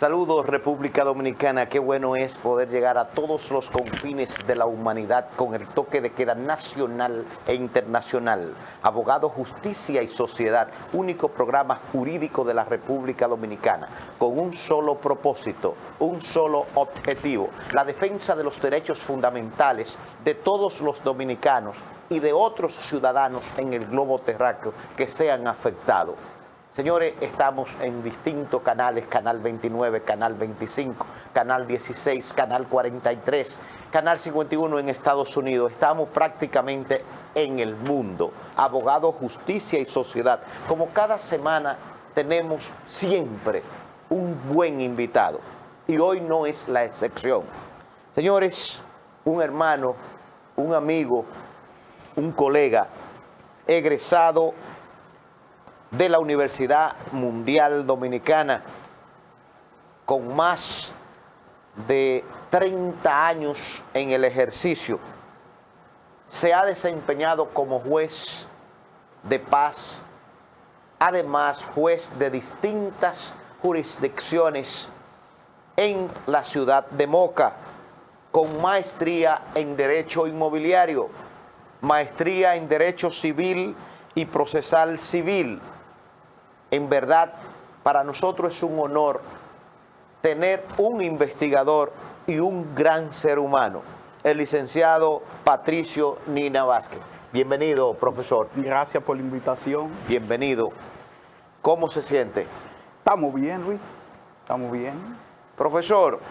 Saludos República Dominicana, qué bueno es poder llegar a todos los confines de la humanidad con el toque de queda nacional e internacional. Abogado, Justicia y Sociedad, único programa jurídico de la República Dominicana, con un solo propósito, un solo objetivo, la defensa de los derechos fundamentales de todos los dominicanos y de otros ciudadanos en el globo terráqueo que sean afectados. Señores, estamos en distintos canales, Canal 29, Canal 25, Canal 16, Canal 43, Canal 51 en Estados Unidos. Estamos prácticamente en el mundo. Abogado, Justicia y Sociedad. Como cada semana tenemos siempre un buen invitado. Y hoy no es la excepción. Señores, un hermano, un amigo, un colega, egresado de la Universidad Mundial Dominicana, con más de 30 años en el ejercicio. Se ha desempeñado como juez de paz, además juez de distintas jurisdicciones en la ciudad de Moca, con maestría en Derecho Inmobiliario, maestría en Derecho Civil y Procesal Civil. En verdad, para nosotros es un honor tener un investigador y un gran ser humano, el licenciado Patricio Nina Vázquez. Bienvenido, profesor. Gracias por la invitación. Bienvenido. ¿Cómo se siente? Estamos bien, Luis. Estamos bien. Profesor,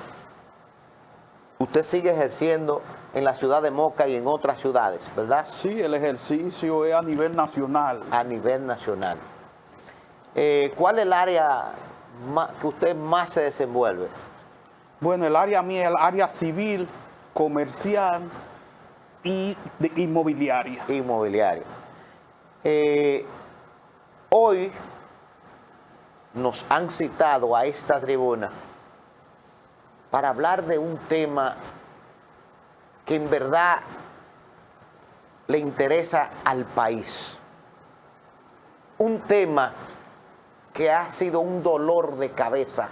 usted sigue ejerciendo en la ciudad de Moca y en otras ciudades, ¿verdad? Sí, el ejercicio es a nivel nacional. A nivel nacional. ¿Cuál es el área que usted más se desenvuelve? Bueno, el área mía es el área civil, comercial y inmobiliaria. Inmobiliaria. Hoy nos han citado a esta tribuna para hablar de un tema que en verdad le interesa al país. Un tema que ha sido un dolor de cabeza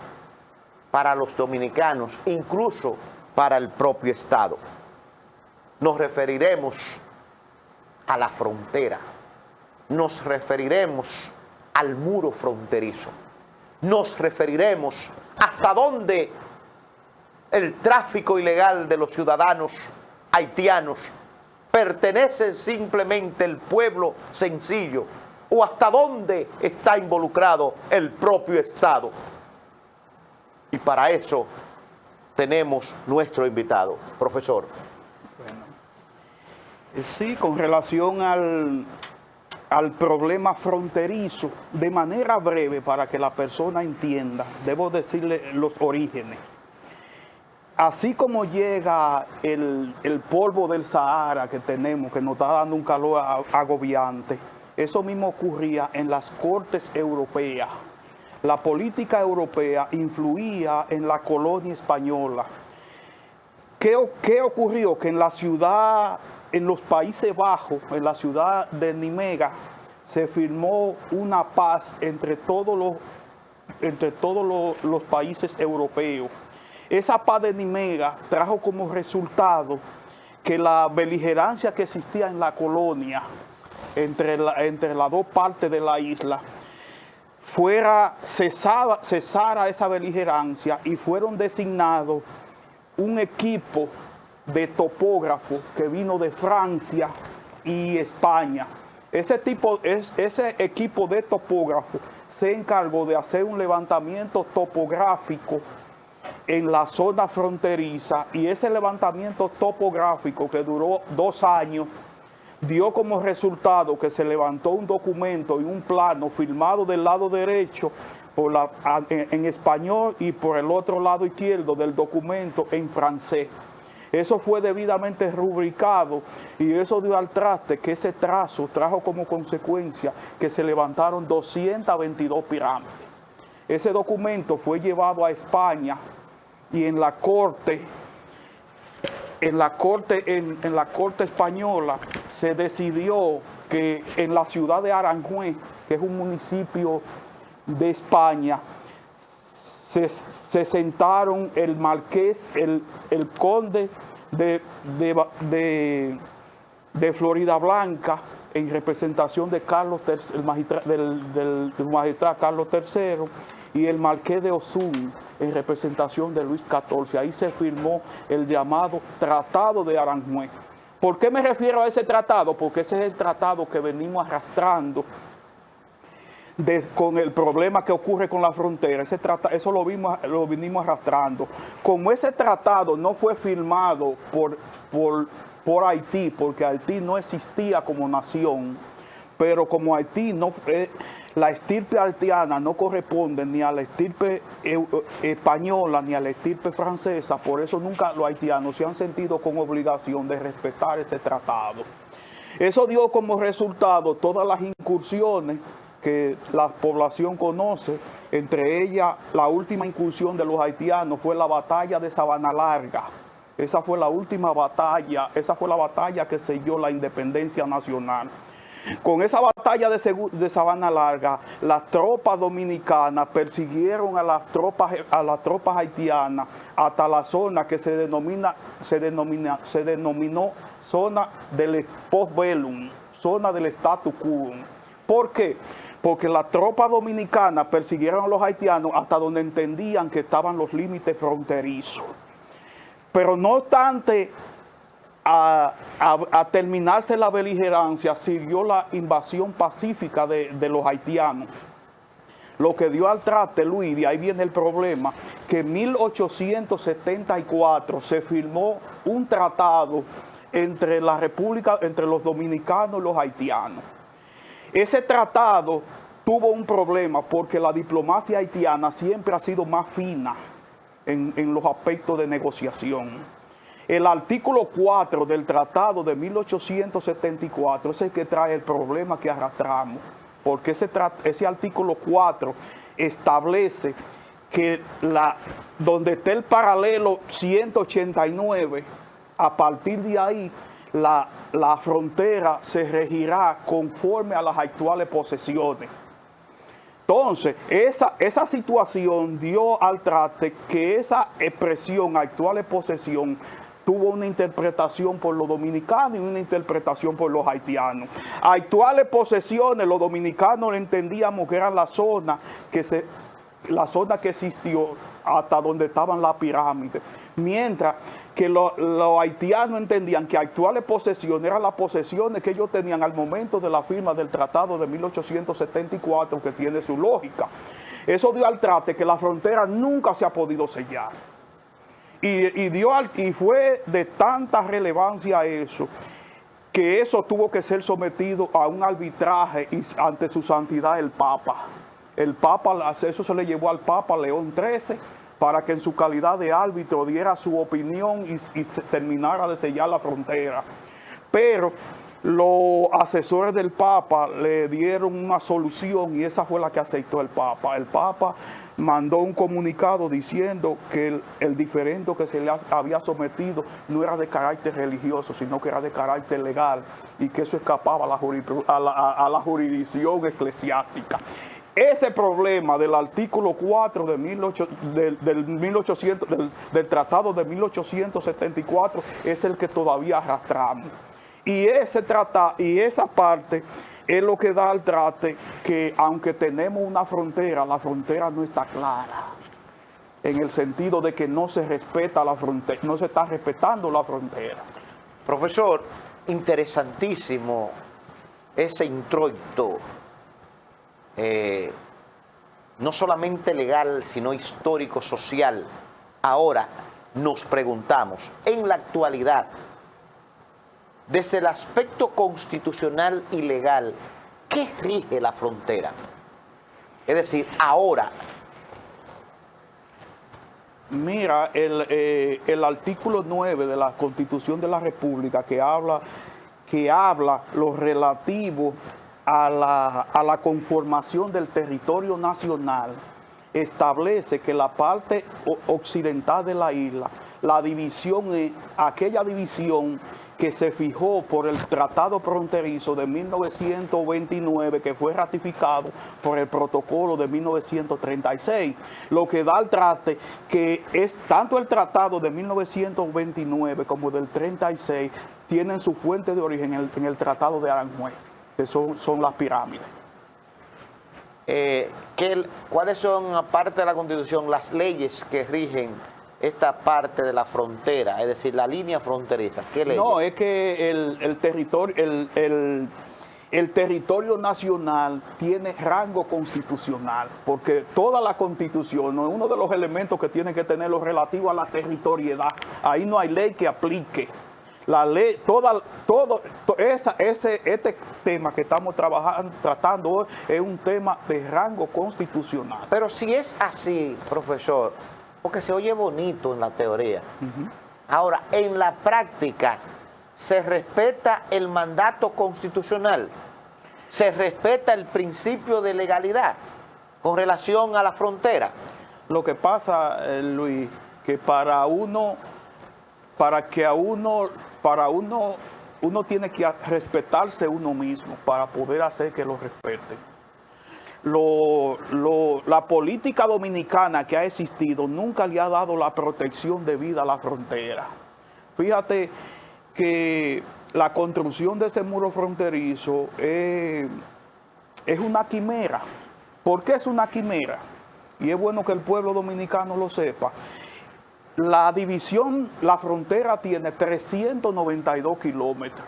para los dominicanos, incluso para el propio Estado. Nos referiremos a la frontera, nos referiremos al muro fronterizo, nos referiremos hasta dónde el tráfico ilegal de los ciudadanos haitianos pertenece simplemente al pueblo sencillo, o hasta dónde está involucrado el propio Estado. Y para eso tenemos nuestro invitado. Profesor. Bueno, sí, con relación al problema fronterizo, de manera breve, para que la persona entienda, debo decirle los orígenes. Así como llega el polvo del Sahara que tenemos, que nos está dando un calor agobiante, eso mismo ocurría en las cortes europeas. La política europea influía en la colonia española. ¿Qué ocurrió? Que en la ciudad, en los Países Bajos, en la ciudad de Nimega, se firmó una paz entre todos los países europeos. Esa paz de Nimega trajo como resultado que la beligerancia que existía en la colonia entre las dos partes de la isla cesara esa beligerancia, y fueron designados un equipo de topógrafos que vino de Francia y España. Ese equipo de topógrafos se encargó de hacer un levantamiento topográfico en la zona fronteriza, y ese levantamiento topográfico, que duró 2 años, dio como resultado que se levantó un documento y un plano firmado del lado derecho en español, y por el otro lado izquierdo del documento en francés. Eso fue debidamente rubricado, y eso dio al traste que ese trazo trajo como consecuencia que se levantaron 222 pirámides. Ese documento fue llevado a España, y en la corte española se decidió que en la ciudad de Aranjuez, que es un municipio de España, se sentaron el marqués, el conde de Florida Blanca, en representación de Carlos del magistrado Carlos III, y el marqués de Osun en representación de Luis XIV. Ahí se firmó el llamado Tratado de Aranjuez. ¿Por qué me refiero a ese tratado? Porque ese es el tratado que venimos arrastrando con el problema que ocurre con la frontera. Eso lo vinimos arrastrando. Como ese tratado no fue firmado por Haití, porque Haití no existía como nación, pero como Haití no, la estirpe haitiana no corresponde ni a la estirpe española ni a la estirpe francesa, por eso nunca los haitianos se han sentido con obligación de respetar ese tratado. Eso dio como resultado todas las incursiones que la población conoce, entre ellas la última incursión de los haitianos fue la batalla de Sabana Larga. Esa fue la última batalla, esa fue la batalla que selló la independencia nacional. Con esa batalla de Sabana Larga, las tropas dominicanas persiguieron a las tropas haitianas hasta la zona que se denominó zona del postbellum, zona del status quo. ¿Por qué? Porque las tropas dominicanas persiguieron a los haitianos hasta donde entendían que estaban los límites fronterizos. Pero no obstante, a terminarse la beligerancia, siguió la invasión pacífica de los haitianos. Lo que dio al traste, Luis, de ahí viene el problema, que en 1874 se firmó un tratado entre la República, entre los dominicanos y los haitianos. Ese tratado tuvo un problema porque la diplomacia haitiana siempre ha sido más fina en los aspectos de negociación. El artículo 4 del tratado de 1874 es el que trae el problema que arrastramos, porque ese artículo 4 establece que donde esté el paralelo 189, a partir de ahí la frontera se regirá conforme a las actuales posesiones. Entonces, esa situación dio al traste que esa expresión, actual posesión, tuvo una interpretación por los dominicanos y una interpretación por los haitianos. Actuales posesiones, los dominicanos entendíamos que eran la zona que existió hasta donde estaban las pirámides, mientras que los haitianos entendían que actuales posesiones eran las posesiones que ellos tenían al momento de la firma del Tratado de 1874, que tiene su lógica. Eso dio al traste que la frontera nunca se ha podido sellar. Y fue de tanta relevancia eso, que eso tuvo que ser sometido a un arbitraje ante su santidad el Papa. El Papa, eso se le llevó al Papa León XIII, para que en su calidad de árbitro diera su opinión y se terminara de sellar la frontera. Pero los asesores del Papa le dieron una solución y esa fue la que aceptó el Papa. El Papa mandó un comunicado diciendo que el diferendo que se le había sometido no era de carácter religioso, sino que era de carácter legal y que eso escapaba a la jurisdicción eclesiástica. Ese problema del artículo 4 del Tratado de 1874 es el que todavía arrastramos. Y esa parte es lo que da al traste que aunque tenemos una frontera, la frontera no está clara. En el sentido de que no se respeta la frontera, no se está respetando la frontera. Profesor, interesantísimo ese introito. No solamente legal, sino histórico, social. Ahora nos preguntamos, en la actualidad, desde el aspecto constitucional y legal, ¿qué rige la frontera? Es decir, ahora. Mira, el artículo 9 de la Constitución de la República que habla lo relativo a la conformación del territorio nacional, establece que la parte occidental de la isla, la división es aquella división que se fijó por el Tratado Fronterizo de 1929, que fue ratificado por el Protocolo de 1936, lo que da al traste que es tanto el Tratado de 1929 como del 36 tienen su fuente de origen en el Tratado de Aranjuez, que son las pirámides. ¿Cuáles son, aparte de la Constitución, las leyes que rigen esta parte de la frontera, es decir, la línea fronteriza? ¿Qué leyes? No, es que el territorio nacional tiene rango constitucional, porque toda la Constitución, ¿no?, es uno de los elementos que tiene que tener lo relativo a la territorialidad. Ahí no hay ley que aplique. La ley, este tema que estamos tratando hoy es un tema de rango constitucional. Pero si es así, profesor, porque se oye bonito en la teoría. Ahora, en la práctica, ¿se respeta el mandato constitucional? ¿Se respeta el principio de legalidad con relación a la frontera? Lo que pasa, Luis, que uno tiene que respetarse uno mismo para poder hacer que lo respeten. La política dominicana que ha existido nunca le ha dado la protección debida a la frontera. Fíjate que la construcción de ese muro fronterizo es una quimera. ¿Por qué es una quimera? Y es bueno que el pueblo dominicano lo sepa. La frontera tiene 392 kilómetros,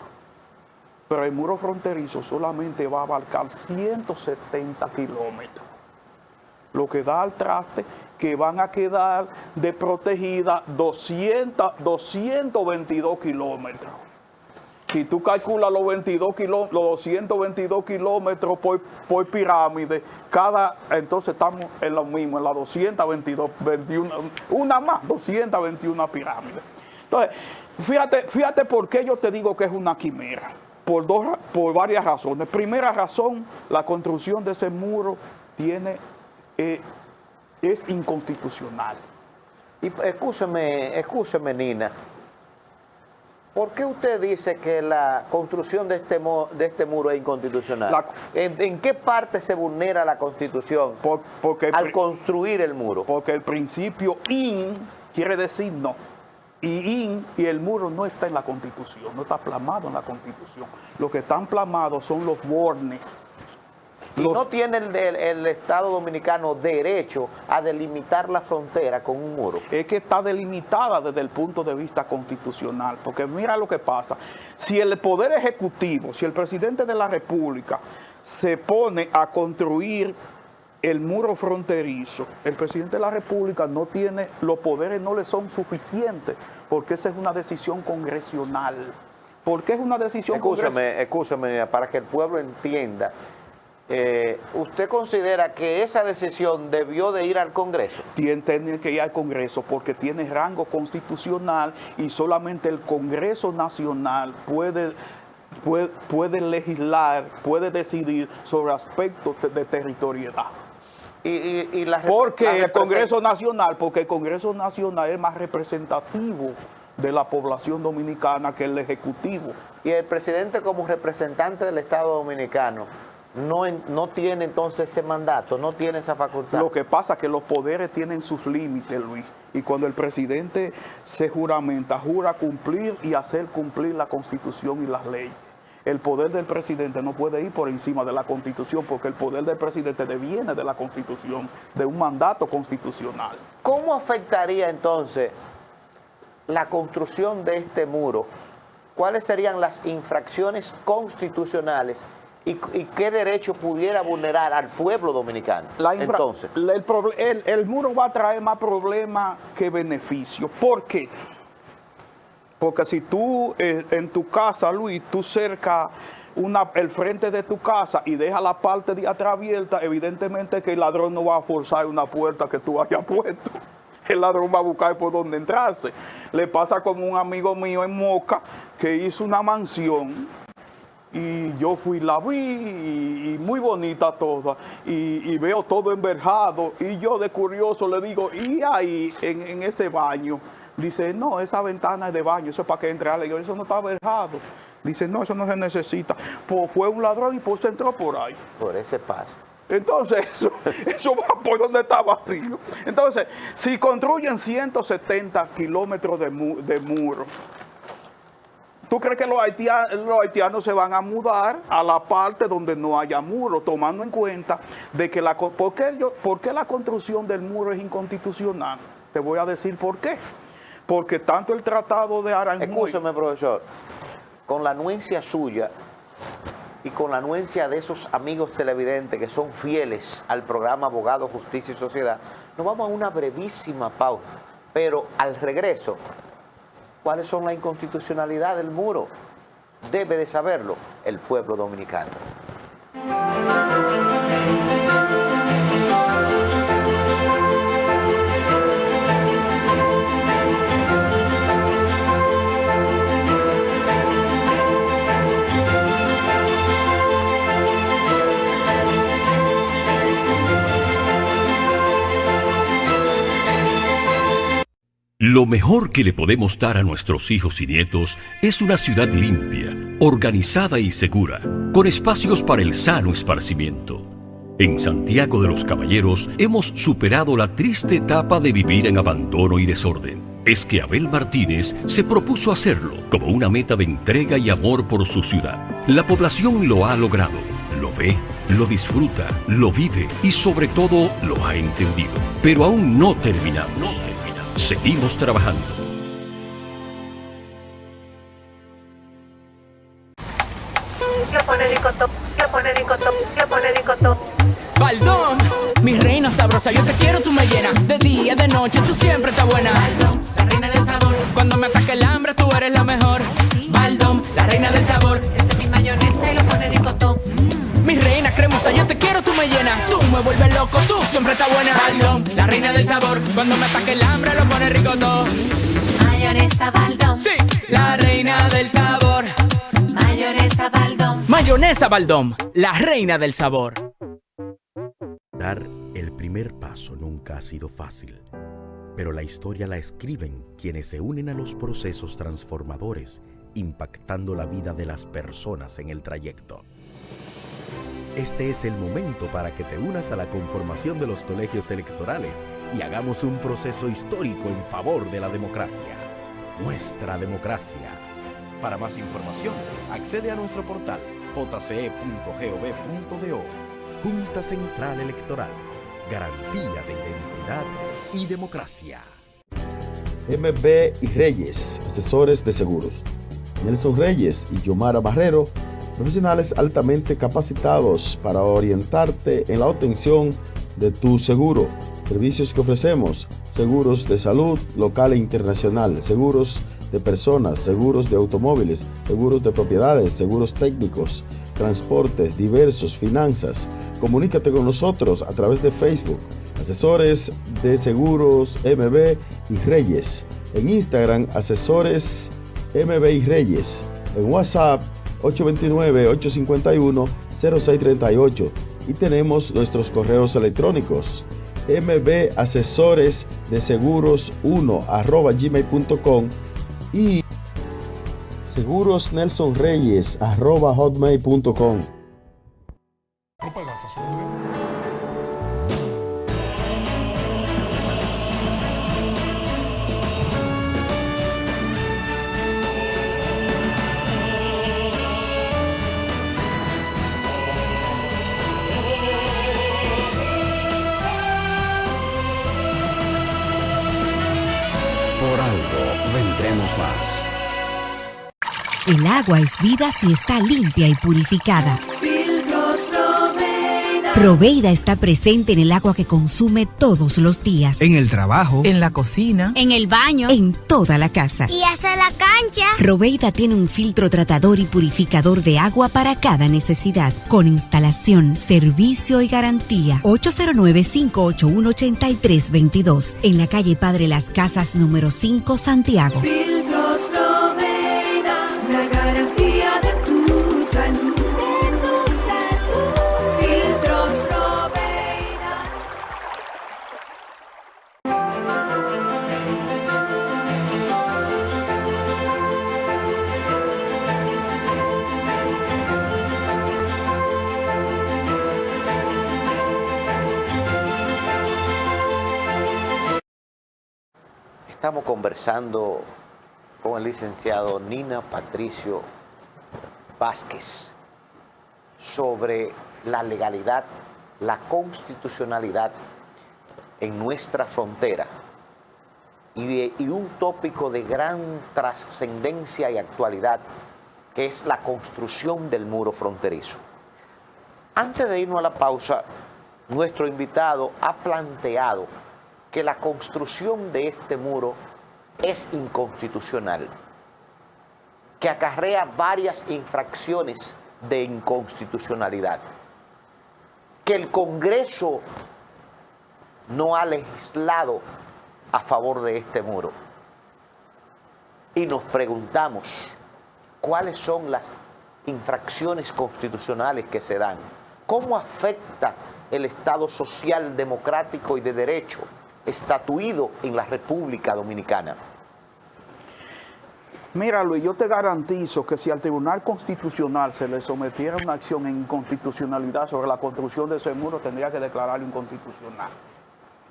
pero el muro fronterizo solamente va a abarcar 170 kilómetros, lo que da al traste que van a quedar desprotegidas 222 kilómetros. Si tú calculas los 222 kilómetros por pirámide, entonces estamos en lo mismo, en las 221 pirámides. Entonces, fíjate por qué yo te digo que es una quimera. Por varias razones. Primera razón, la construcción de ese muro es inconstitucional. Y escúcheme, Nina. ¿Por qué usted dice que la construcción de este muro es inconstitucional? ¿En qué parte se vulnera la Constitución al construir el muro? Porque el principio in quiere decir no. Y el muro no está en la Constitución, no está plasmado en la Constitución. Lo que están plasmados son los bornes. ¿Y no tiene el Estado Dominicano derecho a delimitar la frontera con un muro? Es que está delimitada desde el punto de vista constitucional, porque mira lo que pasa. Si el Poder Ejecutivo, si el Presidente de la República se pone a construir el muro fronterizo, el Presidente de la República no tiene, los poderes no le son suficientes, porque esa es una decisión congresional. ¿Por qué es una decisión congresional? Escúchame, para que el pueblo entienda. ¿Usted considera que esa decisión debió de ir al Congreso? Tiene que ir al Congreso porque tiene rango constitucional y solamente el Congreso Nacional puede legislar, puede decidir sobre aspectos de territorialidad. Porque el Congreso Nacional es más representativo de la población dominicana que el Ejecutivo. Y el presidente, como representante del Estado Dominicano, no tiene entonces ese mandato, no tiene esa facultad. Lo que pasa es que los poderes tienen sus límites, Luis. Y cuando el presidente se juramenta, jura cumplir y hacer cumplir la Constitución y las leyes. El poder del presidente no puede ir por encima de la Constitución, porque el poder del presidente deviene de la Constitución, de un mandato constitucional. ¿Cómo afectaría entonces la construcción de este muro? ¿Cuáles serían las infracciones constitucionales y qué derecho pudiera vulnerar al pueblo dominicano? Entonces, el muro va a traer más problemas que beneficios. ¿Por qué? Porque si tú en tu casa, Luis, tú cercas el frente de tu casa y dejas la parte de atrás abierta, evidentemente que el ladrón no va a forzar una puerta que tú hayas puesto. El ladrón va a buscar por dónde entrarse. Le pasa como un amigo mío en Moca que hizo una mansión y yo fui, la vi y muy bonita toda y veo todo enverjado y yo de curioso le digo, y ahí en ese baño Dice, no, esa ventana es de baño, eso es para que entre alguien. Yo, eso no está verjado. Dice, no, eso no se necesita. Pues fue un ladrón y pues entró por ahí. Por ese paso. Entonces, eso va por donde está vacío. Entonces, si construyen 170 kilómetros de muro, ¿tú crees que los haitianos se van a mudar a la parte donde no haya muro, tomando en cuenta de que ¿por qué la construcción del muro es inconstitucional? Te voy a decir por qué. Porque tanto el Tratado de Aranjuez... Escúchame, profesor, con la anuencia suya y con la anuencia de esos amigos televidentes que son fieles al programa Abogado, Justicia y Sociedad, nos vamos a una brevísima pausa. Pero al regreso, ¿cuáles son las inconstitucionalidades del muro? Debe de saberlo el pueblo dominicano. Lo mejor que le podemos dar a nuestros hijos y nietos es una ciudad limpia, organizada y segura, con espacios para el sano esparcimiento. En Santiago de los Caballeros hemos superado la triste etapa de vivir en abandono y desorden. Es que Abel Martínez se propuso hacerlo como una meta de entrega y amor por su ciudad. La población lo ha logrado, lo ve, lo disfruta, lo vive y sobre todo lo ha entendido. Pero aún no terminamos. Seguimos trabajando. Baldón, mi reina sabrosa, yo te quiero, tú me llenas. De día, de noche, tú siempre estás buena. Baldón, la reina del sabor. Cuando me ataque el hambre, tú eres la mejor. Baldón, la reina del sabor. Esa es mi mayonesa y lo pone ricotón. Mi reina cremosa, yo te quiero, tú me llenas. Tú me vuelves loco, tú siempre estás buena. Baldón, la reina del sabor. Cuando me ataque el hambre, lo pone ricotón. Mayonesa Baldón. Sí, la reina del sabor. Mayonesa Baldón. Mayonesa Baldón, la reina del sabor. Dar el primer paso nunca ha sido fácil, pero la historia la escriben quienes se unen a los procesos transformadores, impactando la vida de las personas en el trayecto. Este es el momento para que te unas a la conformación de los colegios electorales y hagamos un proceso histórico en favor de la democracia. Nuestra democracia. Para más información, accede a nuestro portal jce.gov.do. Junta Central Electoral. Garantía de identidad y democracia. MB y Reyes, asesores de seguros. Nelson Reyes y Yomara Barrero, profesionales altamente capacitados para orientarte en la obtención de tu seguro. Servicios que ofrecemos: seguros de salud local e internacional, seguros de personas, seguros de automóviles, seguros de propiedades, seguros técnicos, transportes diversos, finanzas. Comunícate con nosotros a través de Facebook, Asesores de Seguros MB y Reyes. En Instagram, Asesores MB y Reyes. En WhatsApp, 829-851-0638. Y tenemos nuestros correos electrónicos: mbasesoresdeseguros1@gmail.com y segurosnelsonreyes@hotmail.com. ¿No pagas a su orden? Por algo vendremos más. El agua es vida si está limpia y purificada. Proveida está presente en el agua que consume todos los días. En el trabajo, en la cocina, en el baño, en toda la casa. Y hasta la cancha. Proveida tiene un filtro tratador y purificador de agua para cada necesidad, con instalación, servicio y garantía. 809-581-8322, en la calle Padre Las Casas, número 5, Santiago. Filtros Proveida, la garantía de tu salud. Filtros Proveida. Estamos conversando con el licenciado Nina Patricio Vázquez sobre la legalidad, la constitucionalidad en nuestra frontera y un tópico de gran trascendencia y actualidad, que es la construcción del muro fronterizo. Antes de irnos a la pausa, nuestro invitado ha planteado que la construcción de este muro es inconstitucional, que acarrea varias infracciones de inconstitucionalidad, que el Congreso no ha legislado a favor de este muro. Y nos preguntamos, ¿cuáles son las infracciones constitucionales que se dan? ¿Cómo afecta el Estado social, democrático y de derecho estatuido en la República Dominicana? Mira, Luis, yo te garantizo que si al Tribunal Constitucional se le sometiera una acción en inconstitucionalidad sobre la construcción de ese muro, tendría que declararlo inconstitucional.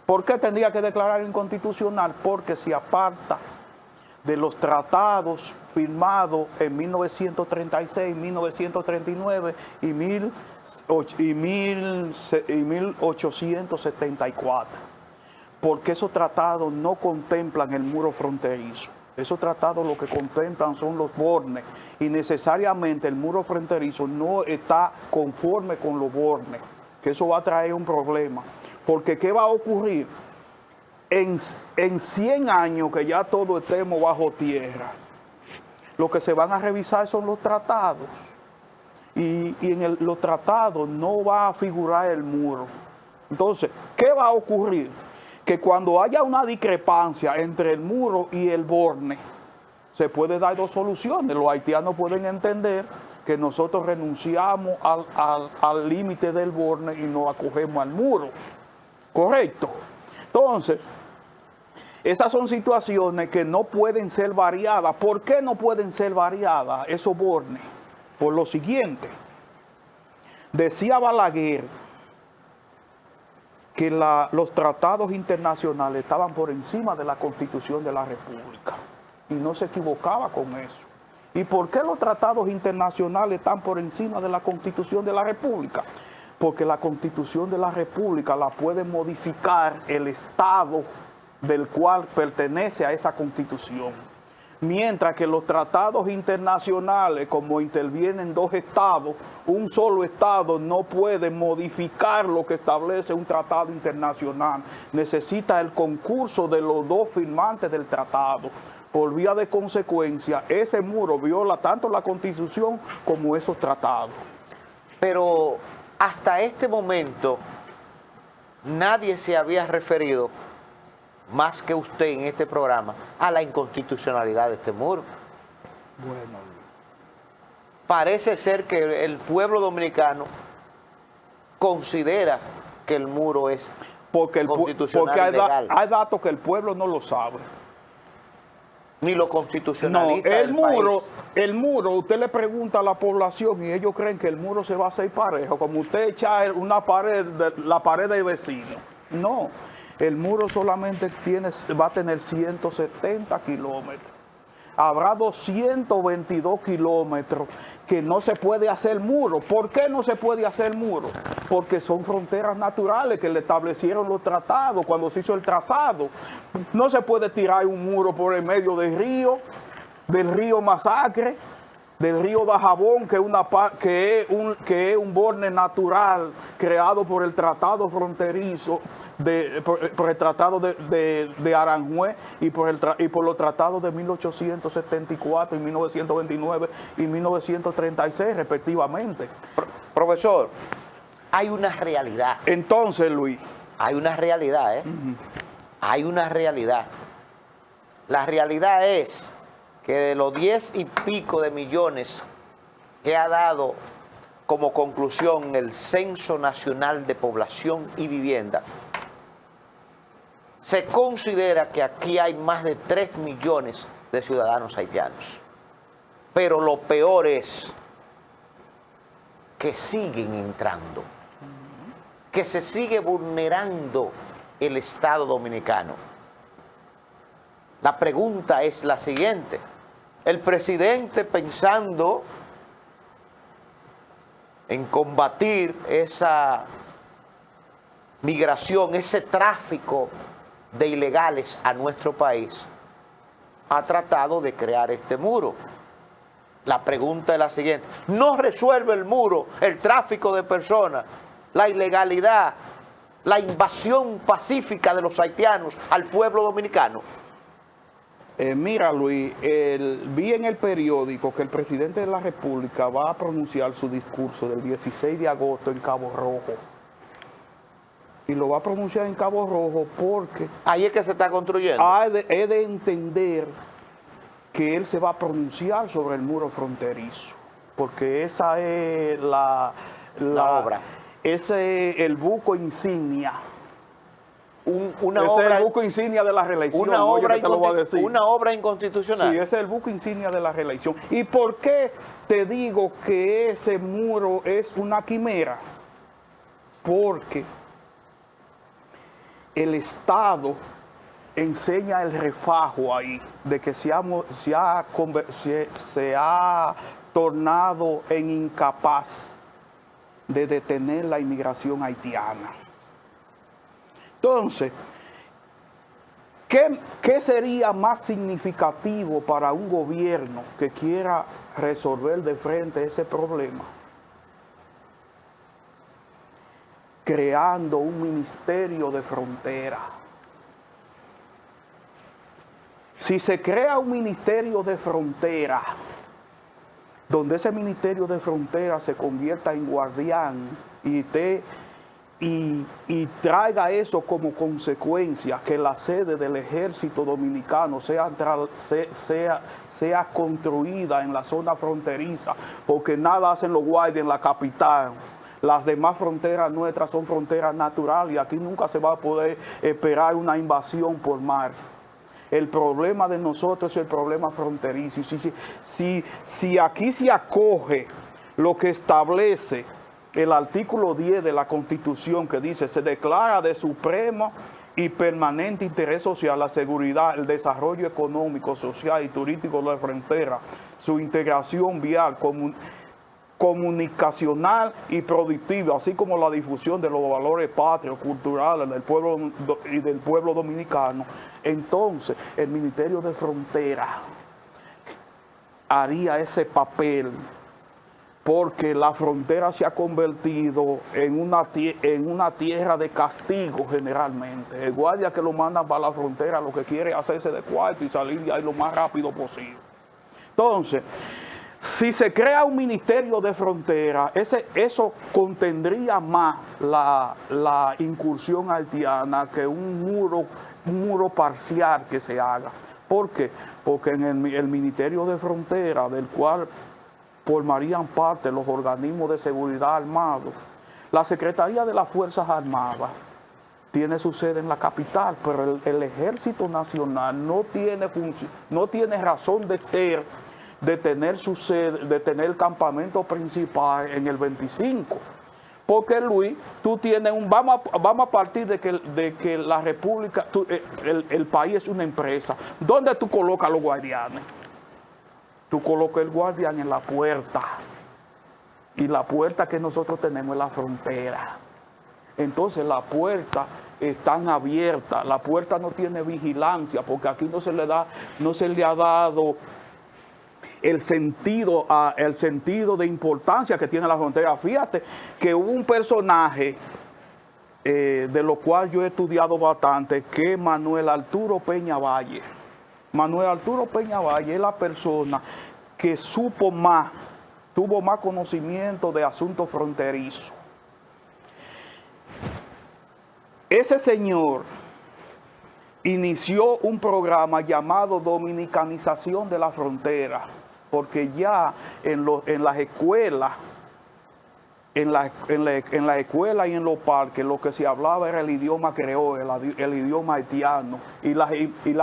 ¿Por qué tendría que declararlo inconstitucional? Porque se aparta de los tratados firmados en 1936, 1939 y 1874. Porque esos tratados no contemplan el muro fronterizo. Esos tratados lo que contemplan son los bornes y necesariamente el muro fronterizo no está conforme con los bornes, que eso va a traer un problema. Porque ¿qué va a ocurrir? En 100 años que ya todos estemos bajo tierra, lo que se van a revisar son los tratados. Y en los tratados no va a figurar el muro. Entonces, ¿qué va a ocurrir? Que cuando haya una discrepancia entre el muro y el borne, se puede dar dos soluciones. Los haitianos pueden entender que nosotros renunciamos al límite del borne y nos acogemos al muro. ¿Correcto? Entonces, esas son situaciones que no pueden ser variadas. ¿Por qué no pueden ser variadas esos bornes? Por lo siguiente, decía Balaguer que los tratados internacionales estaban por encima de la Constitución de la República y no se equivocaba con eso. ¿Y por qué los tratados internacionales están por encima de la Constitución de la República? Porque la Constitución de la República la puede modificar el Estado del cual pertenece a esa Constitución. Mientras que los tratados internacionales, como intervienen dos estados, un solo estado no puede modificar lo que establece un tratado internacional. Necesita el concurso de los dos firmantes del tratado. Por vía de consecuencia, ese muro viola tanto la Constitución como esos tratados. Pero hasta este momento nadie se había referido, más que usted en este programa, a la inconstitucionalidad de este muro. Bueno, parece ser que el pueblo dominicano considera que el muro es constitucional y legal. Hay datos que el pueblo no lo sabe. Ni lo constitucionalista no, del país. El muro, usted le pregunta a la población y ellos creen que el muro se va a hacer parejo, como usted echa una pared, la pared del vecino. No. El muro solamente va a tener 170 kilómetros. Habrá 222 kilómetros que no se puede hacer muro. ¿Por qué no se puede hacer muro? Porque son fronteras naturales que le establecieron los tratados cuando se hizo el trazado. No se puede tirar un muro por el medio del río Masacre, del río Dajabón, que es un borne natural creado por el tratado fronterizo, por el tratado de Aranjuez y por los tratados de 1874 y 1929 y 1936 respectivamente. Profesor, hay una realidad. Entonces, Luis. Hay una realidad, Hay una realidad. La realidad es que de los 10 y pico de millones que ha dado como conclusión el Censo Nacional de Población y Vivienda, se considera que aquí hay más de 3 millones de ciudadanos haitianos. Pero lo peor es que siguen entrando, que se sigue vulnerando el Estado dominicano. La pregunta es la siguiente. El presidente, pensando en combatir esa migración, ese tráfico de ilegales a nuestro país, ha tratado de crear este muro. La pregunta es la siguiente. ¿No resuelve el muro el tráfico de personas, la ilegalidad, la invasión pacífica de los haitianos al pueblo dominicano? Mira, Luis, vi en el periódico que el presidente de la República va a pronunciar su discurso del 16 de agosto en Cabo Rojo. Y lo va a pronunciar en Cabo Rojo porque... Ahí es que se está construyendo. He de entender que él se va a pronunciar sobre el muro fronterizo. Porque esa es la obra. Ese es el buco insignia. Una ese obra, es el buco insignia de la reelección. Una obra, te lo voy a decir. Una obra inconstitucional. Sí, ese es el buco insignia de la reelección. ¿Y por qué te digo que ese muro es una quimera? Porque el Estado enseña el refajo ahí de que se ha tornado en incapaz de detener la inmigración haitiana. Entonces, ¿qué sería más significativo para un gobierno que quiera resolver de frente ese problema? Creando un ministerio de frontera. Si se crea un ministerio de frontera, donde ese ministerio de frontera se convierta en guardián y traiga eso como consecuencia, que la sede del ejército dominicano sea construida en la zona fronteriza, porque nada hacen los guardias en la capital. Las demás fronteras nuestras son fronteras naturales y aquí nunca se va a poder esperar una invasión por mar. El problema de nosotros es el problema fronterizo. Si aquí se acoge lo que establece el artículo 10 de la Constitución, que dice: se declara de supremo y permanente interés social la seguridad, el desarrollo económico, social y turístico de la frontera, su integración vial, comunicacional y productiva, así como la difusión de los valores patrios, culturales del pueblo dominicano. Entonces, el Ministerio de Frontera haría ese papel, porque la frontera se ha convertido en una tierra de castigo generalmente. El guardia que lo mandan para la frontera lo que quiere es hacerse de cuarto y salir de ahí lo más rápido posible. Entonces, si se crea un ministerio de frontera, eso contendría más la incursión haitiana que un muro parcial que se haga. ¿Por qué? Porque en el ministerio de frontera, del cual formarían parte los organismos de seguridad armados, la Secretaría de las Fuerzas Armadas tiene su sede en la capital, pero el Ejército Nacional no tiene razón de ser, de tener su sede, de tener el campamento principal en el 25. Porque, Luis, tú tienes vamos a partir de que la República, el país es una empresa. ¿Dónde tú colocas los guardianes? Tú colocas el guardián en la puerta. Y la puerta que nosotros tenemos es la frontera. Entonces la puerta están abiertas. La puerta no tiene vigilancia, porque aquí no se le ha dado el sentido de importancia que tiene la frontera. Fíjate que hubo un personaje de lo cual yo he estudiado bastante, que es Manuel Arturo Peña Valle. Manuel Arturo Peña Valle es la persona que tuvo más conocimiento de asuntos fronterizos. Ese señor inició un programa llamado Dominicanización de la Frontera, porque ya en las escuelas, en la escuela y en los parques, lo que se hablaba era el idioma creol, el idioma haitiano, y las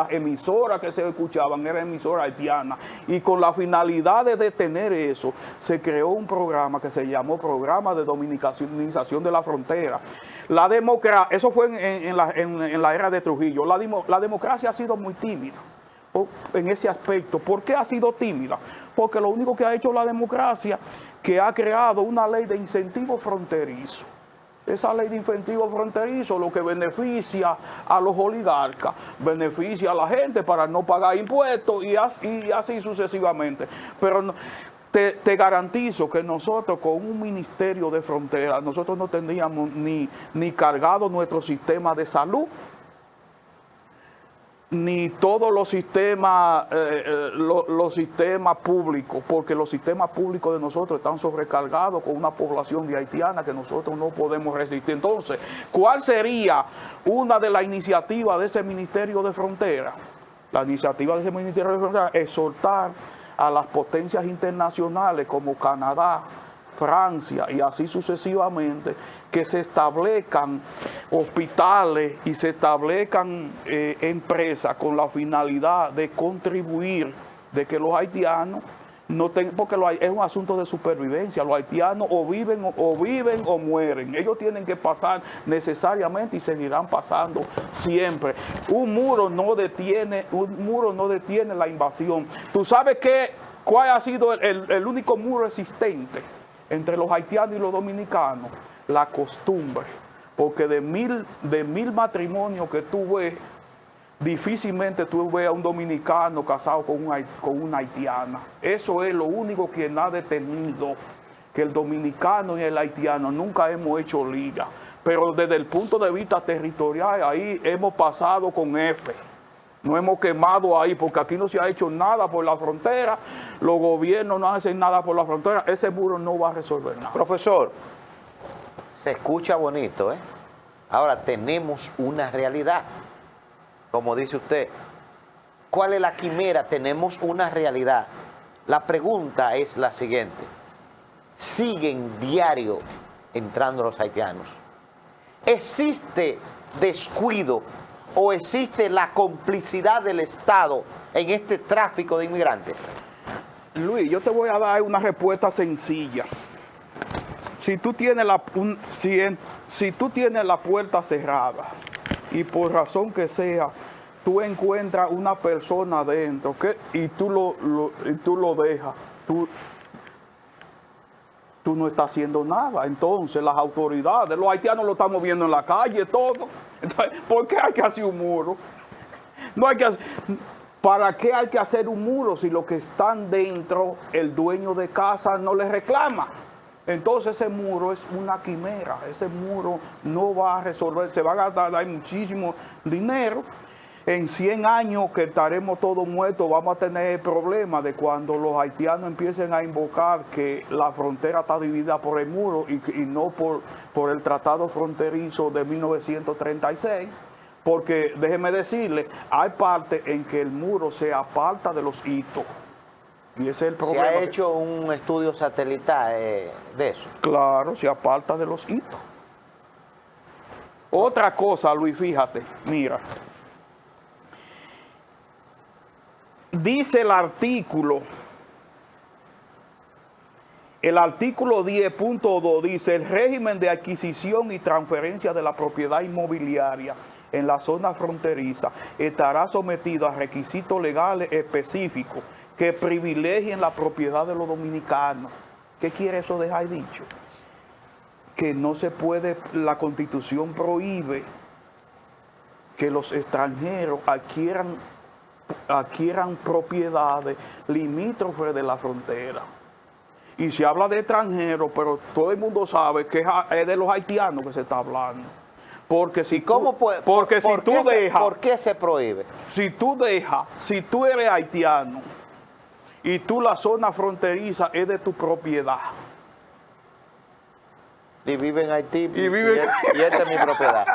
emisoras que se escuchaban eran emisoras haitianas. Y con la finalidad de detener eso, se creó un programa que se llamó Programa de Dominicanización de la Frontera. La democracia, eso fue en la era de Trujillo. La democracia ha sido muy tímida. en ese aspecto. ¿Por qué ha sido tímida? Porque lo único que ha hecho la democracia, que ha creado una ley de incentivo fronterizo. Esa ley de incentivo fronterizo lo que beneficia a los oligarcas, beneficia a la gente para no pagar impuestos y así sucesivamente. Pero no, te garantizo que nosotros con un ministerio de frontera, nosotros no tendríamos ni cargado nuestro sistema de salud, ni todos los sistemas públicos, porque los sistemas públicos de nosotros están sobrecargados con una población de haitiana que nosotros no podemos resistir. Entonces, ¿cuál sería una de las iniciativas de ese Ministerio de Frontera? La iniciativa de ese Ministerio de Frontera es exhortar a las potencias internacionales como Canadá, Francia y así sucesivamente, que se establezcan hospitales y se establezcan empresas con la finalidad de contribuir, de que los haitianos no tengan, porque es un asunto de supervivencia, los haitianos o viven o mueren, ellos tienen que pasar necesariamente y seguirán pasando siempre. Un muro no detiene la invasión. ¿Tú sabes cuál ha sido el único muro existente entre los haitianos y los dominicanos? La costumbre, porque de mil matrimonios que tú ves, difícilmente tú ves a un dominicano casado con una haitiana. Eso es lo único que ha detenido, que el dominicano y el haitiano nunca hemos hecho liga. Pero desde el punto de vista territorial, ahí hemos pasado con F. No hemos quemado ahí, porque aquí no se ha hecho nada por la frontera, los gobiernos no hacen nada por la frontera, ese muro no va a resolver nada. Profesor, se escucha bonito, ¿eh? Ahora tenemos una realidad, como dice usted. ¿Cuál es la quimera? Tenemos una realidad. La pregunta es la siguiente: ¿siguen diario entrando los haitianos? ¿Existe descuido o existe la complicidad del Estado en este tráfico de inmigrantes? Luis, yo te voy a dar una respuesta sencilla. Si tú tienes si tú tienes la puerta cerrada y por razón que sea, tú encuentras una persona adentro y tú lo dejas, tú no estás haciendo nada. Entonces las autoridades, los haitianos lo estamos viendo en la calle, todo. Entonces, ¿por qué hay que hacer un muro? ¿Para qué hay que hacer un muro si los que están dentro, el dueño de casa no les reclama? Entonces ese muro es una quimera, ese muro no va a resolver, se va a gastar muchísimo dinero. En 100 años que estaremos todos muertos, vamos a tener el problema de cuando los haitianos empiecen a invocar que la frontera está dividida por el muro y no por el tratado fronterizo de 1936. Porque déjeme decirle, hay partes en que el muro se aparta de los hitos. Y ese es el problema. ¿Se ha hecho un estudio satelital de eso? Claro, se aparta de los hitos. Otra cosa, Luis, fíjate, mira. Dice el artículo 10.2 dice: el régimen de adquisición y transferencia de la propiedad inmobiliaria en la zona fronteriza estará sometido a requisitos legales específicos que privilegien la propiedad de los dominicanos. ¿Qué quiere eso dejar dicho? Que no se puede, la Constitución prohíbe que los extranjeros adquieran propiedades limítrofes de la frontera. Y se habla de extranjeros, pero todo el mundo sabe que es de los haitianos que se está hablando. Porque si ¿por qué se prohíbe? Si tú eres haitiano y la zona fronteriza es de tu propiedad. Y vive en Haití y esta es mi propiedad.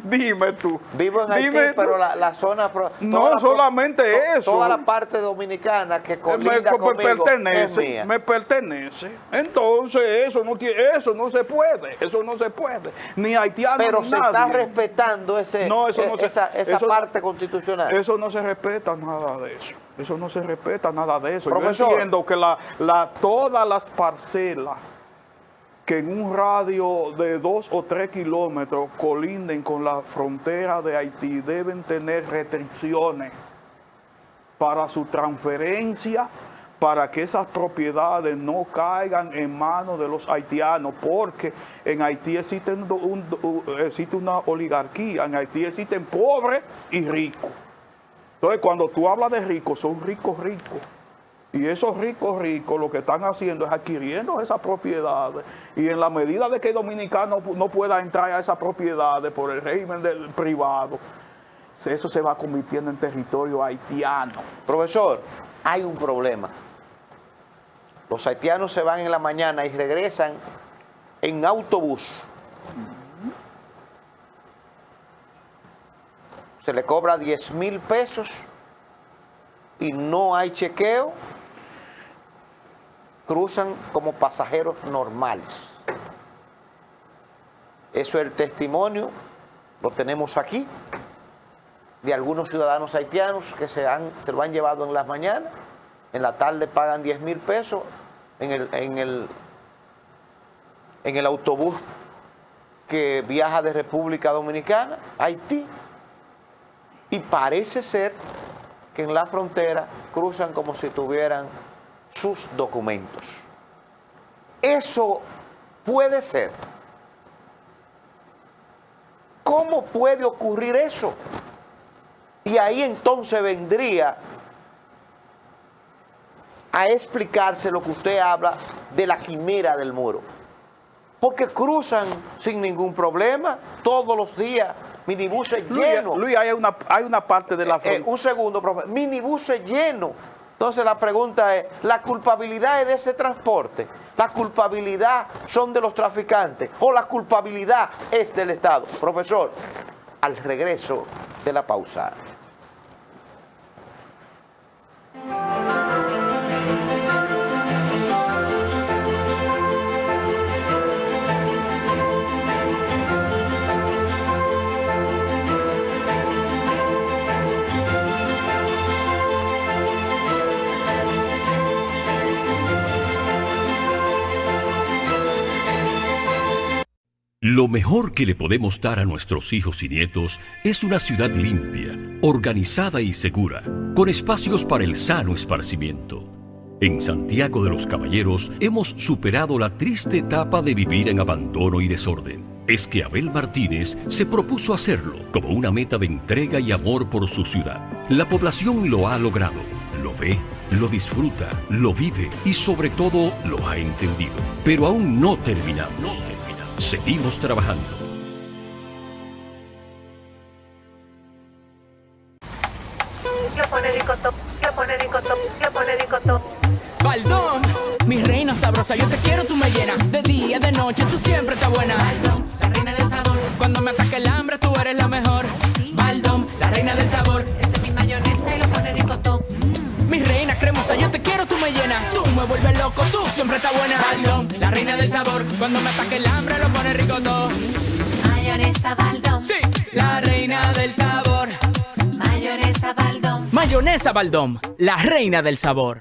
Dime tú. Vivo en Haití, pero la zona... No solamente eso. Toda la parte dominicana que colinda conmigo es mía. Me pertenece. Entonces eso no se puede. Eso no se puede. Ni haitiano pero ni se nadie. Está respetando esa parte constitucional. Eso no se respeta nada de eso. Eso no se respeta nada de eso. Profesor, yo entiendo que todas las parcelas que en un radio de 2 o 3 kilómetros colinden con la frontera de Haití deben tener restricciones para su transferencia, para que esas propiedades no caigan en manos de los haitianos, porque en Haití existe una oligarquía, en Haití existen pobres y ricos. Entonces, cuando tú hablas de ricos, son ricos. Y esos ricos lo que están haciendo es adquiriendo esas propiedades. Y en la medida de que el dominicano no pueda entrar a esas propiedades por el régimen del privado, eso se va convirtiendo en territorio haitiano. Profesor, hay un problema. Los haitianos se van en la mañana y regresan en autobús. Se le cobra 10,000 pesos y no hay chequeo. Cruzan como pasajeros normales. Eso es el testimonio, lo tenemos aquí, de algunos ciudadanos haitianos que se lo han llevado en las mañanas, en la tarde pagan 10,000 pesos en el autobús que viaja de República Dominicana a Haití, y parece ser que en la frontera cruzan como si tuvieran sus documentos. Eso puede ser. ¿Cómo puede ocurrir eso? Y ahí entonces vendría a explicarse lo que usted habla de la quimera del muro. Porque cruzan sin ningún problema todos los días, minibuses llenos. Luis, hay una parte de la frontera. Un segundo, profe. Minibuses llenos. Entonces la pregunta es, ¿la culpabilidad es de ese transporte? ¿La culpabilidad son de los traficantes? ¿O la culpabilidad es del Estado? Profesor, al regreso de la pausa. Lo mejor que le podemos dar a nuestros hijos y nietos es una ciudad limpia, organizada y segura, con espacios para el sano esparcimiento. En Santiago de los Caballeros hemos superado la triste etapa de vivir en abandono y desorden. Es que Abel Martínez se propuso hacerlo como una meta de entrega y amor por su ciudad. La población lo ha logrado, lo ve, lo disfruta, lo vive y sobre todo lo ha entendido. Pero aún no terminamos. Seguimos trabajando. Baldón, mi reina sabrosa, yo te quiero, tú me llenas. De día, de noche, tú siempre estás buena. Baldón, la reina del sabor. Cuando me ataque el hambre, tú eres la mejor. Baldón, la reina del sabor. Esa es mi mayonesa y lo pone ricotón. Mi reina cremosa, yo te quiero, tú me llenas. Tú me vuelves loco, tú siempre estás buena. Baldón, la reina del sabor. Cuando me ataque el hambre, lo pone ricotón. Mayonesa Baldón. Sí, la reina del sabor. Mayonesa Baldón. Mayonesa Baldón, la reina del sabor.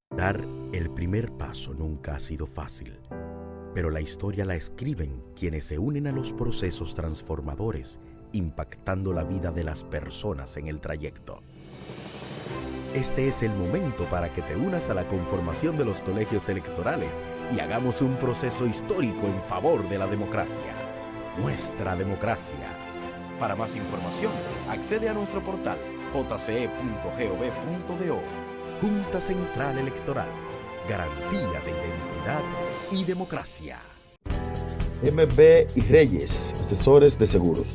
Dar el primer paso nunca ha sido fácil, pero la historia la escriben quienes se unen a los procesos transformadores, impactando la vida de las personas en el trayecto. Este es el momento para que te unas a la conformación de los colegios electorales y hagamos un proceso histórico en favor de la democracia. Nuestra democracia. Para más información, accede a nuestro portal jce.gov.do. Junta Central Electoral. Garantía de identidad y democracia. MB y Reyes, asesores de seguros.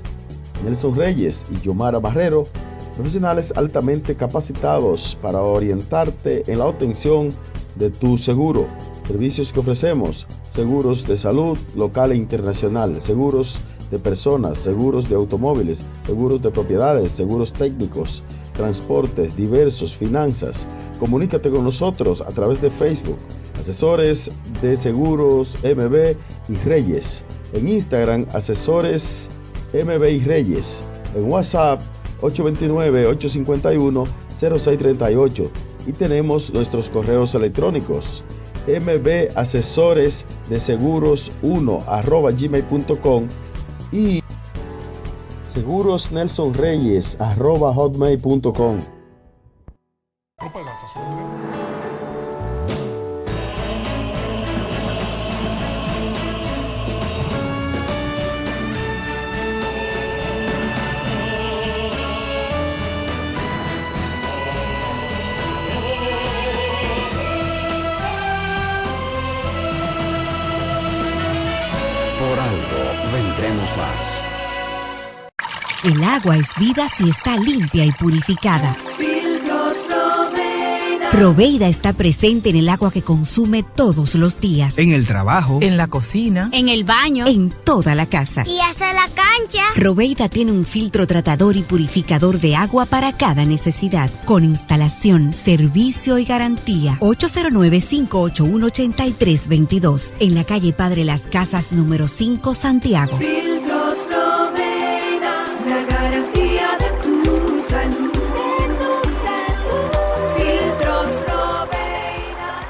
Nelson Reyes y Yomara Barrero, profesionales altamente capacitados para orientarte en la obtención de tu seguro. Servicios que ofrecemos: seguros de salud local e internacional, seguros de personas, seguros de automóviles, seguros de propiedades, seguros técnicos, transportes diversos, finanzas. Comunícate con nosotros a través de Facebook, Asesores de Seguros MB y Reyes. En Instagram, Asesores MB y Reyes. En WhatsApp, 829-851-0638. Y tenemos nuestros correos electrónicos: mbasesoresdeseguros1@gmail.com y segurosnelsonreyes@hotmail.com. su orden. Por algo vendremos más. El agua es vida si está limpia y purificada. Proveida está presente en el agua que consume todos los días. En el trabajo, en la cocina, en el baño, en toda la casa. Y hasta la cancha. Proveida tiene un filtro tratador y purificador de agua para cada necesidad, con instalación, servicio y garantía. 809-581-8322, en la calle Padre Las Casas, número 5, Santiago. Filtros Proveida, la garantía de tu salud. Filtros Proveida.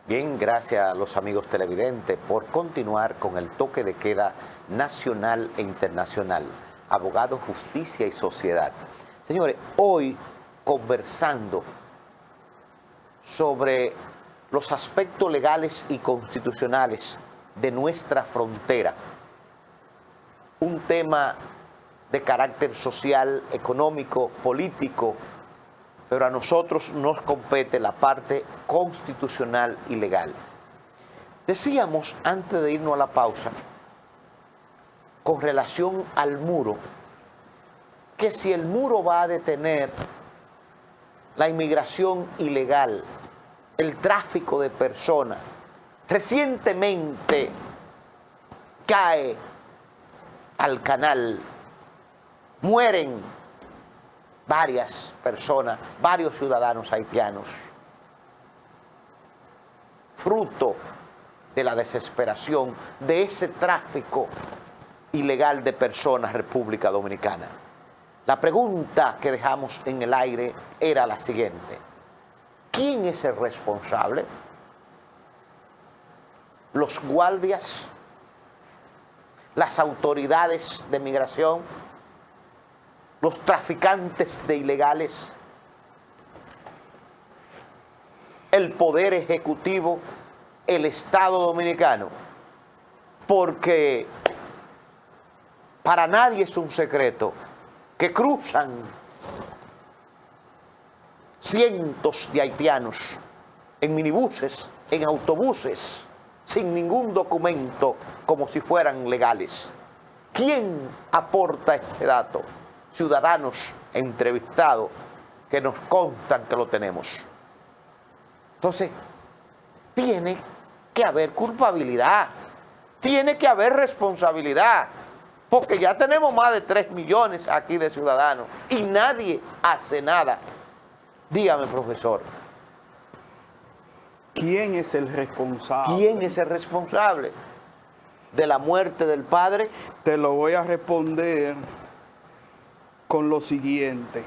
Bien, gracias a los amigos televidentes por continuar con el toque de queda nacional e internacional. Abogado, justicia y sociedad. Señores, hoy conversando sobre los aspectos legales y constitucionales de nuestra frontera. Un tema de carácter social, económico, político, pero a nosotros nos compete la parte constitucional y legal. Decíamos, antes de irnos a la pausa, con relación al muro, que si el muro va a detener la inmigración ilegal, el tráfico de personas, recientemente cae al canal, mueren varias personas, varios ciudadanos haitianos, fruto de la desesperación de ese tráfico ilegal de personas, República Dominicana. La pregunta que dejamos en el aire era la siguiente: ¿quién es el responsable? ¿Los guardias? ¿Las autoridades de migración? ¿Los traficantes de ilegales? ¿El Poder Ejecutivo? ¿El Estado Dominicano? Porque para nadie es un secreto que cruzan cientos de haitianos en minibuses, en autobuses, sin ningún documento, como si fueran legales. ¿Quién aporta este dato? Ciudadanos entrevistados que nos constan que lo tenemos. Entonces, tiene que haber culpabilidad, tiene que haber responsabilidad, porque ya tenemos más de 3 millones aquí de ciudadanos y nadie hace nada. Dígame, profesor. ¿Quién es el responsable? ¿Quién es el responsable de la muerte del padre? Te lo voy a responder con lo siguiente.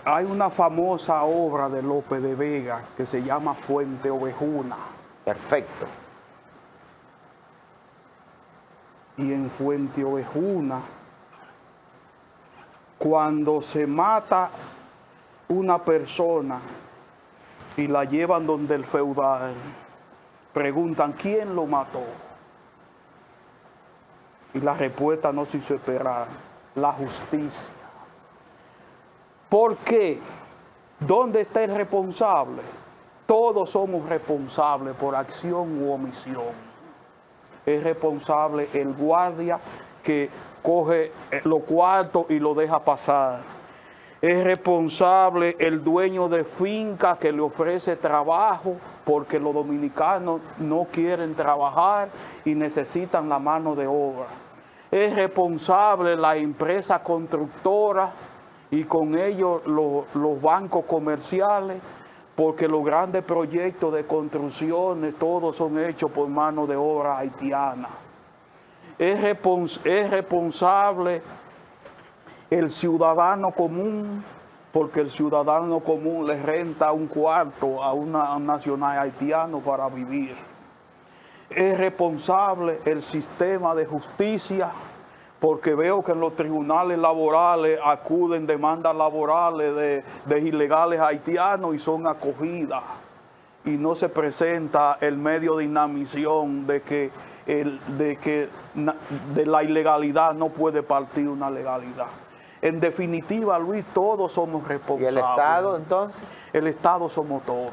Hay una famosa obra de Lope de Vega que se llama Fuente Ovejuna. Perfecto. Y en Fuente Ovejuna, cuando se mata una persona y la llevan donde el feudal, preguntan ¿quién lo mató? Y la respuesta no se hizo esperar: la justicia. ¿Por qué? ¿Dónde está el responsable? Todos somos responsables por acción u omisión. Es responsable el guardia que coge los cuartos y lo deja pasar. Es responsable el dueño de finca que le ofrece trabajo porque los dominicanos no quieren trabajar y necesitan la mano de obra. Es responsable la empresa constructora y con ellos los bancos comerciales, porque los grandes proyectos de construcciones todos son hechos por mano de obra haitiana. Es responsable el ciudadano común, porque el ciudadano común le renta un cuarto a un nacional haitiano para vivir. Es responsable el sistema de justicia, porque veo que en los tribunales laborales acuden demandas laborales de ilegales haitianos y son acogidas. Y no se presenta el medio de inadmisión de la ilegalidad no puede partir una legalidad. En definitiva, Luis, todos somos responsables. ¿Y el Estado, entonces? El Estado somos todos.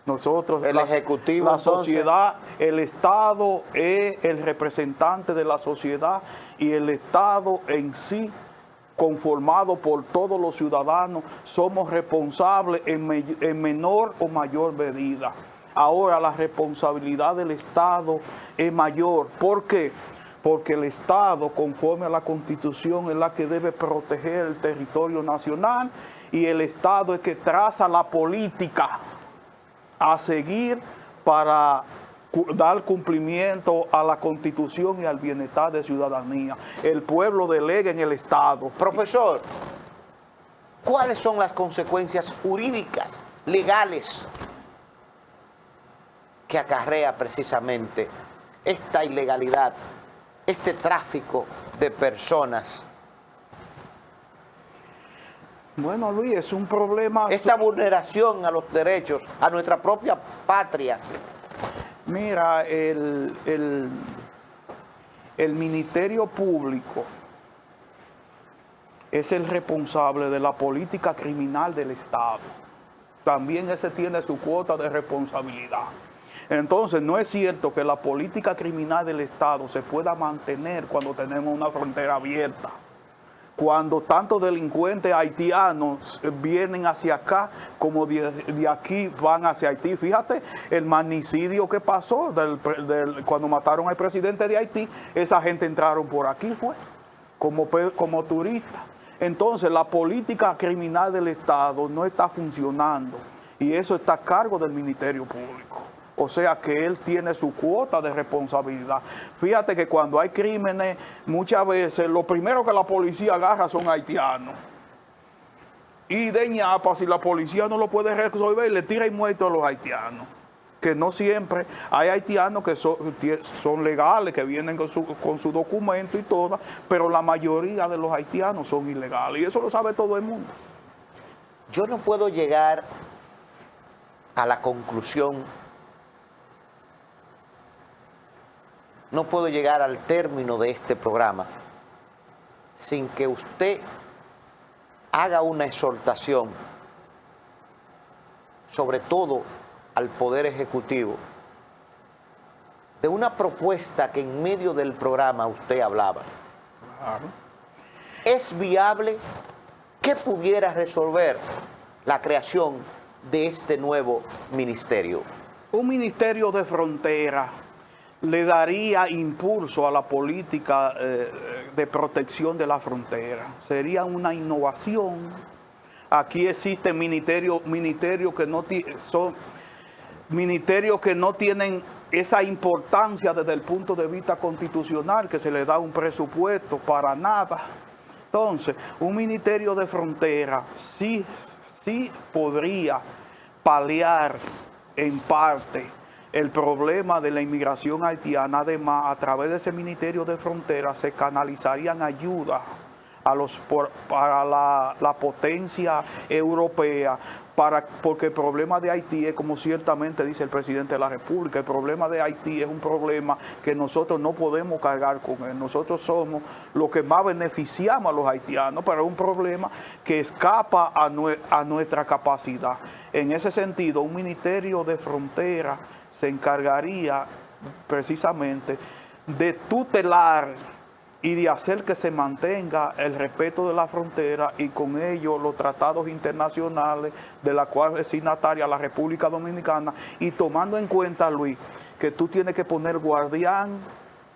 Nosotros, el Ejecutivo, la sociedad, el Estado es el representante de la sociedad y el Estado en sí, conformado por todos los ciudadanos, somos responsables en menor o mayor medida. Ahora la responsabilidad del Estado es mayor. ¿Por qué? Porque el Estado, conforme a la Constitución, es la que debe proteger el territorio nacional y el Estado es que traza la política a seguir para dar cumplimiento a la Constitución y al bienestar de ciudadanía. El pueblo delega en el Estado. Profesor, ¿cuáles son las consecuencias jurídicas, legales, que acarrea precisamente esta ilegalidad, este tráfico de personas? Bueno, Luis, es un problema... Esta vulneración a los derechos, a nuestra propia patria. Mira, el Ministerio Público es el responsable de la política criminal del Estado. También ese tiene su cuota de responsabilidad. Entonces, no es cierto que la política criminal del Estado se pueda mantener cuando tenemos una frontera abierta. Cuando tantos delincuentes haitianos vienen hacia acá, como de aquí van hacia Haití. Fíjate, el magnicidio que pasó cuando mataron al presidente de Haití, esa gente entraron por aquí, fue, como turistas. Entonces, la política criminal del Estado no está funcionando y eso está a cargo del Ministerio Público. O sea que él tiene su cuota de responsabilidad. Fíjate que cuando hay crímenes, muchas veces lo primero que la policía agarra son haitianos. Y de ñapa, si la policía no lo puede resolver, le tira y muerto a los haitianos. Que no siempre, hay haitianos que son legales, que vienen con su documento y todo, pero la mayoría de los haitianos son ilegales. Y eso lo sabe todo el mundo. Yo no puedo llegar a la conclusión, no puedo llegar al término de este programa sin que usted haga una exhortación, sobre todo al Poder Ejecutivo, de una propuesta que en medio del programa usted hablaba. Claro. ¿Es viable que pudiera resolver la creación de este nuevo ministerio? Un ministerio de frontera le daría impulso a la política de protección de la frontera. Sería una innovación. Aquí existen ministerios que no tienen esa importancia desde el punto de vista constitucional, que se le da un presupuesto para nada. Entonces, un ministerio de frontera sí podría paliar en parte el problema de la inmigración haitiana. Además, a través de ese Ministerio de Frontera se canalizarían ayudas para la potencia europea, porque el problema de Haití es, como ciertamente dice el presidente de la República, el problema de Haití es un problema que nosotros no podemos cargar con él. Nosotros somos los que más beneficiamos a los haitianos, pero es un problema que escapa a nuestra capacidad. En ese sentido, un Ministerio de Frontera se encargaría precisamente de tutelar y de hacer que se mantenga el respeto de la frontera y con ello los tratados internacionales de la cual es signataria la República Dominicana, y tomando en cuenta, Luis, que tú tienes que poner guardián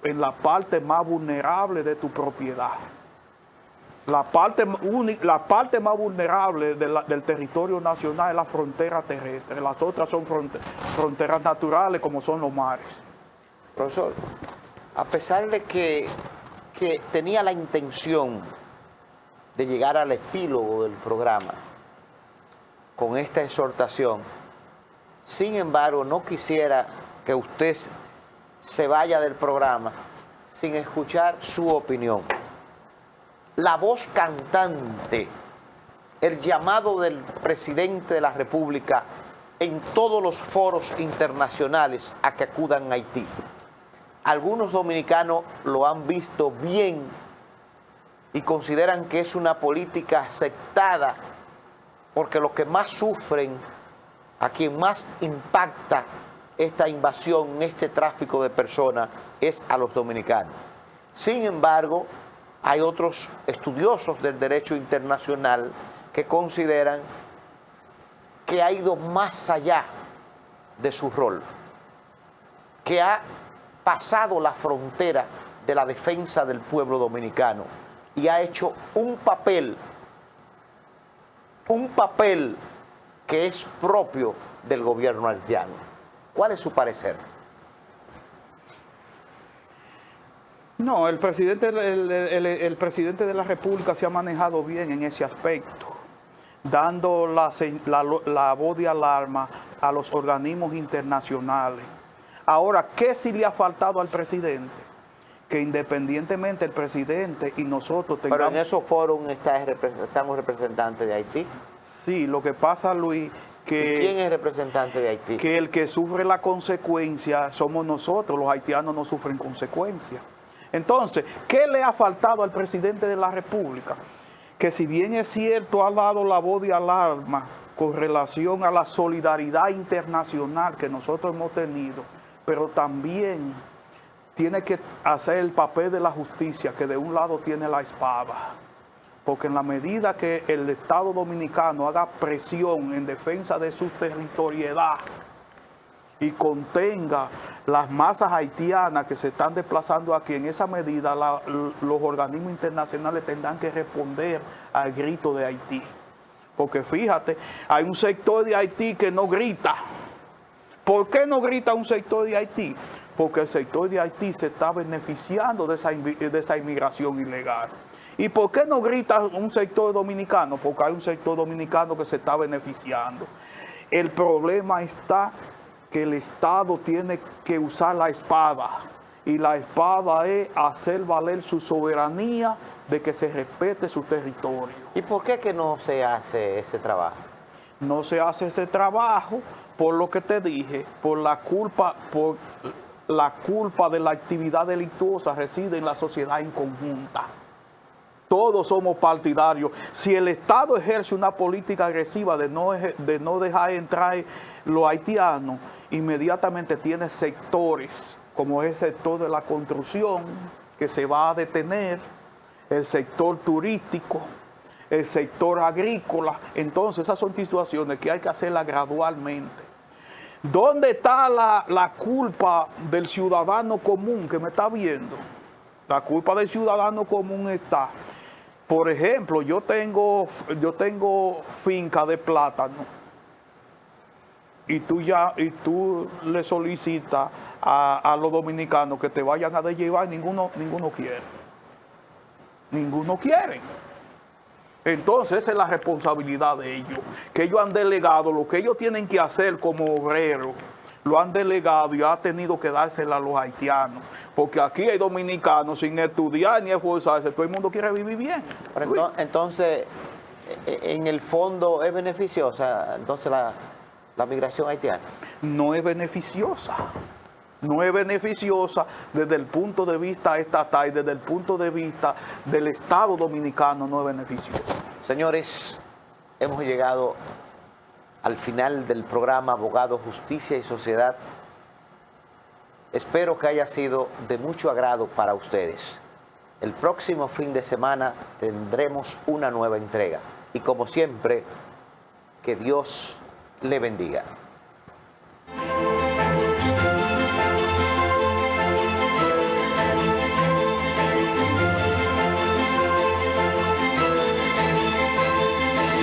en la parte más vulnerable de tu propiedad. La parte más vulnerable del territorio nacional es la frontera terrestre. Las otras son fronteras naturales, como son los mares. Profesor, a pesar de que tenía la intención de llegar al epílogo del programa con esta exhortación, sin embargo, no quisiera que usted se vaya del programa sin escuchar su opinión. La voz cantante, el llamado del presidente de la República en todos los foros internacionales a que acudan a Haití. Algunos dominicanos lo han visto bien y consideran que es una política aceptada porque los que más sufren, a quien más impacta esta invasión, este tráfico de personas, es a los dominicanos. Sin embargo, hay otros estudiosos del derecho internacional que consideran que ha ido más allá de su rol, que ha pasado la frontera de la defensa del pueblo dominicano y ha hecho un papel que es propio del gobierno haitiano. ¿Cuál es su parecer? No, el presidente de la República se ha manejado bien en ese aspecto, dando la voz de alarma a los organismos internacionales. Ahora, ¿qué sí le ha faltado al presidente? Que independientemente el presidente y nosotros tengamos... Pero en esos foros estamos representantes de Haití. Sí, lo que pasa, Luis, que... ¿Y quién es representante de Haití? Que el que sufre la consecuencia somos nosotros, los haitianos no sufren consecuencias. Entonces, ¿qué le ha faltado al presidente de la República? Que si bien es cierto, ha dado la voz de alarma con relación a la solidaridad internacional que nosotros hemos tenido, pero también tiene que hacer el papel de la justicia, que de un lado tiene la espada. Porque en la medida que el Estado Dominicano haga presión en defensa de su territorialidad y contenga las masas haitianas que se están desplazando aquí, en esa medida los organismos internacionales tendrán que responder al grito de Haití. Porque fíjate, hay un sector de Haití que no grita. ¿Por qué no grita un sector de Haití? Porque el sector de Haití se está beneficiando de esa inmigración ilegal. ¿Y por qué no grita un sector dominicano? Porque hay un sector dominicano que se está beneficiando. El problema está que el Estado tiene que usar la espada. Y la espada es hacer valer su soberanía de que se respete su territorio. ¿Y por qué que no se hace ese trabajo? No se hace ese trabajo por lo que te dije, por la culpa de la actividad delictuosa reside en la sociedad en conjunta. Todos somos partidarios. Si el Estado ejerce una política agresiva de no dejar entrar los haitianos, inmediatamente tiene sectores, como es el sector de la construcción, que se va a detener, el sector turístico, el sector agrícola. Entonces, esas son situaciones que hay que hacerlas gradualmente. ¿Dónde está la culpa del ciudadano común que me está viendo? La culpa del ciudadano común está... Por ejemplo, yo tengo finca de plátano y tú le solicitas a los dominicanos que te vayan a llevar, ninguno quiere. Ninguno quiere. Entonces esa es la responsabilidad de ellos, que ellos han delegado lo que ellos tienen que hacer como obreros, lo han delegado y ha tenido que dársela a los haitianos, porque aquí hay dominicanos sin estudiar ni esforzarse, todo el mundo quiere vivir bien. Pero entonces, en el fondo, ¿es beneficiosa entonces la migración haitiana? No es beneficiosa. No es beneficiosa desde el punto de vista estatal y desde el punto de vista del Estado dominicano no es beneficiosa. Señores, hemos llegado al final del programa Abogado, Justicia y Sociedad. Espero que haya sido de mucho agrado para ustedes. El próximo fin de semana tendremos una nueva entrega. Y como siempre, que Dios le bendiga.